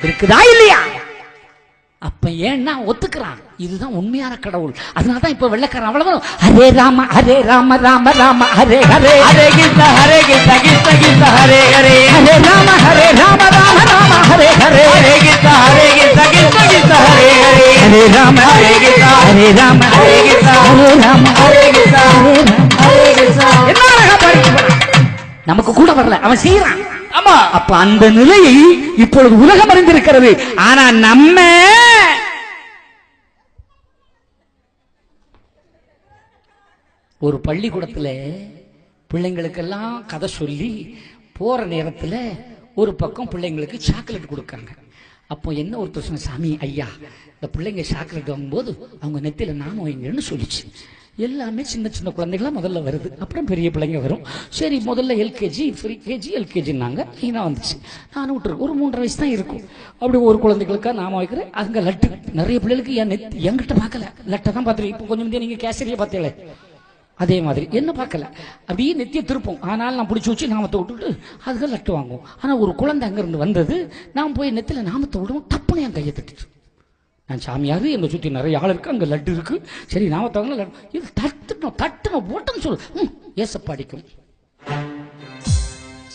இருக்குதா இல்லையா? அப்ப ஏன்னா ஒத்துக்கிறான், இதுதான் உண்மையான கடவுள். அதனாலதான் இப்ப வெள்ளக்காரன் அவ்வளவு ஹரே ராம ஹரே ராம ராம ராம ஹரே ஹரே ஹரே கிருஷ்ண ஹரே கிருஷ்ண கிருஷ்ண கிருஷ்ண ஹரே ஹரே ஹரே ராம ராம ராம ஹரே ஹரே ஹரே கிருஷ்ண கிருஷ்ண கிருஷ்ண ஹரே ஹரே ஹரே ராம ஹரே கிருஷ்ண ஹரே ராம ஹரே கிருஷ்ண ஹரே ராம ஹரே கிருஷ்ண ஹரே கிருஷ்ண. என்ன அழகா பாடிட்டு நமக்கு கூட வரல, அவன் செய்யறான். ஆமா, அப்ப அந்த நிலையை இப்பொழுது உலகம் அறிந்திருக்கிறது. ஆனா நம்ம ஒரு பள்ளிக்கூடத்துல பிள்ளைங்களுக்கெல்லாம் கதை சொல்லி போற நேரத்துல ஒரு பக்கம் பிள்ளைங்களுக்கு சாக்லேட் கொடுக்காங்க. அப்போ என்ன ஒருத்தர் சொன்ன, சாமி ஐயா இந்த பிள்ளைங்க சாக்லேட் வாங்கும்போது அவங்க நெத்தியில நாம வைங்கன்னு சொல்லிச்சு. எல்லாமே சின்ன சின்ன குழந்தைகளா முதல்ல வருது, அப்புறம் பெரிய பிள்ளைங்க வரும். சரி, முதல்ல எல்கேஜி, ஃப்ரீகேஜி, எல்கேஜின்னாங்க. நீங்க வந்துச்சு, நானும் விட்டுரு. ஒரு 3.5 வயசு தான் இருக்கும். அப்படி ஒரு குழந்தைகளுக்கா நாம வைக்கிறேன். அங்க லட்டு நிறைய பிள்ளைகளுக்கு என்கிட்ட பார்க்கல, லட்டை தான் பார்த்துருக்கேன். இப்போ கொஞ்சம் நீங்க கேசரியை பார்த்தீங்களே அதே மாதிரி என்ன பார்க்கல, அப்படியே நெத்திய திருப்போம். ஆனால் நான் பிடிச்சி வச்சு நாமத்தை விட்டுட்டு அதுக்கு லட்டு வாங்குவோம். ஆனால் ஒரு குழந்தை அங்கிருந்து வந்தது, நான் போய் நெத்தில நாமத்தை விடுவோம், டப்புன்னு என் கையை தட்டிட்டு. நான் சாமியாரு, எங்க சுற்றி நிறைய ஆள் இருக்கு, அங்கே லட்டு இருக்கு. சரி நாமத்தை வாங்கல, இது தட்டுனோம் போட்டோன்னு சொல்லு, ஏசப்பாடிக்கும்.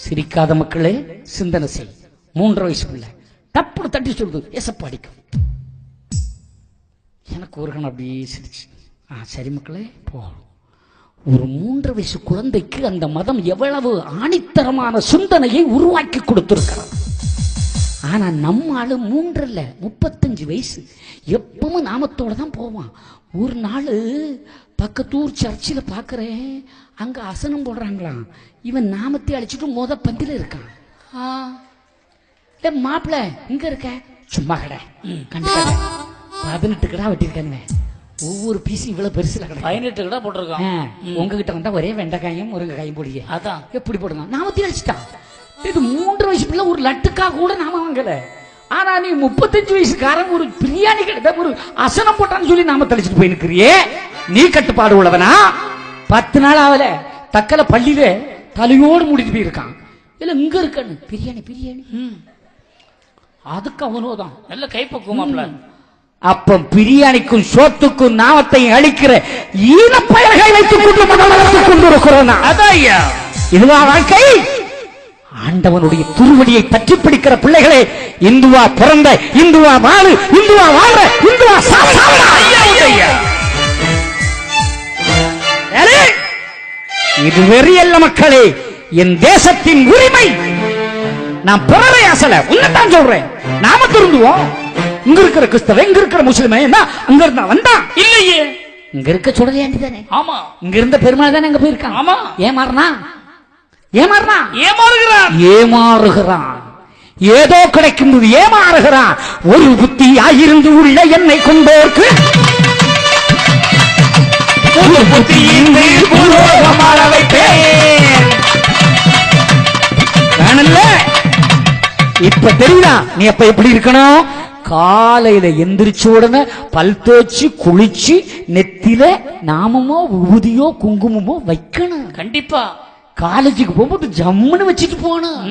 சிரிக்காத மக்களே சிந்தனை செய். 3.5 வயசு பிள்ளை டப்புன்னு தட்டி சொல்லுது, ஏசப்பாடிக்கும். எனக்கு ஒரு கணம் அப்படியே சிரிச்சு, சரி மக்களே போ. ஒரு 3.5 வயசு குழந்தைக்கு அந்த மதம் எவ்வளவு ஆணித்தரமான சிந்தனையை உருவாக்கி கொடுத்திருக்கிறது. ஆனா நம்ம ஆளு 3 இல்ல 35 வயசு, எப்பவும் நாமத்தோட தான் போவான். ஒரு நாள் பக்கத்தூர் சர்ச்சில் பார்க்கிறேன், அங்க அசனம் போடுறாங்களாம். இவன் நாமத்தை அழிச்சிட்டு பந்தில இருக்கான். மாப்பிள்ள இங்க இருக்க, சும்மா கடை கண்டிப்பா 18 கடை வெட்டிருக்கானுங்க. ஒவ்வொரு பீஸும் இவ்வளவு பெருசுல கடை 18 கடை போட்டிருக்கான். உங்ககிட்ட வந்தா ஒரே வெண்டைக்காயும் முருங்கைக்காயும் போடிய, அதான் எப்படி போடுங்க நாமத்தை அழிச்சிட்டான். இது 3 வயசு பிள்ளை ஒரு லட்டுக்கா கூட நாம வாங்கல. ஆனா நீ 35 வயசுக்காரன் ஒரு பிரியாணி கிடைத்த ஒரு அசனம் போட்டான்னு சொல்லி நாம தெளிச்சுட்டு போயிருக்கிறியே, நீ கட்டுப்பாடு உள்ளவனா? 10 நாள் ஆகல தக்கல பள்ளியில தலையோடு முடிட்டு போயிருக்கான். இல்ல இங்க இருக்கான்னு பிரியாணி பிரியாணி, அதுக்கு அவனோதான் நல்ல கைப்பக்குவமாப்ல. அப்ப பிரியாணிக்கும் சோத்துக்கும் நாமத்தை அளிக்கிற ஈனப்பயல்களை வைத்துக் கொண்டிருக்கிறோம். அதான் இதுவா வாழ்க்கை? ஆண்டவனுடைய திருவடியை பற்றி பிடிக்கிற பிள்ளைகளே, இந்துவா பிறந்த, இந்துவா வாழு, இந்துவா வாழ்ற, இந்துவா இது வெறியல்ல மக்களே, என் தேசத்தின் உரிமை. நான் பிறரை அசல உன்னதான் சொல்றேன். நாம திருந்துவோம். இங்க இருக்கிற கிறிஸ்தவ, இங்க இருக்கிற முஸ்லிம் என்ன அங்க இருந்தா வந்தா இல்லையே, இங்க இருக்க சொல்றேன் தானே. ஆமா, இங்க இருந்த பெருமாள் தானே அங்க போயிருக்கான். ஆமா, ஏமாறுகிறான். ஏதோ கிடைக்கும் ஏமாறுகிறான். ஒரு புத்தியாயிருந்து உள்ள என்னை கொண்டோர்க்கு ஒரு புத்தியின் இப்ப தெரியுதா நீ அப்ப எப்படி இருக்கணும்? காலையில எந்திரிச்ச உடனே பல் தேய்ச்சி குளிச்சு நெத்தில நாமமோ விபூதியோ குங்குமமோ வைக்கணும். கண்டிப்பா காலேஜுக்கு போகும்போது ஜம்முன்னு வச்சுட்டு போகணும்.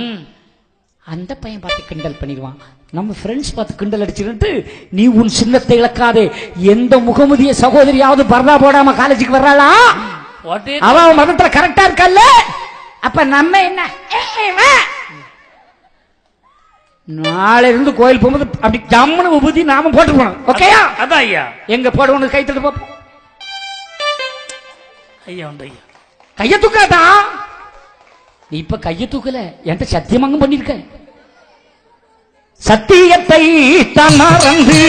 அந்த பையன் பார்த்து கிண்டல் பண்ணிடுவான், நம்ம ஃப்ரெண்ட்ஸ் பார்த்து கிண்டல் அடிச்சுட்டு நீ உன் சின்னத்தை இழக்காதே. எந்த முகமுதிய சகோதரியாவது பர்தா போடாம காலேஜுக்கு வர்றாளா? அவன் மதத்துல கரெக்டா இருக்கல்ல, அப்ப நம்ம என்ன? நாளை இருந்து கோயில் போகும்போது அப்படி ஜம்முன்னு விபூதி நாம போட்டு போனோம். ஓகேயா? அதான் ஐயா. எங்க போடுவோம் கை தட்டு பார்ப்போம். ஐயா உண்டு ஐயா. கைய தூக்காதா? நீ இப்ப கைய தூக்கல, என்கிட்ட சத்தியமாங்க பண்ணிருக்க. சத்தியத்தை தமறந்து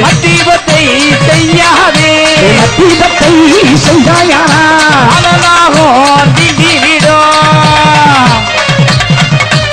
மத்தியத்தை செய்யாதே, மத்தியத்தை செய்யாயா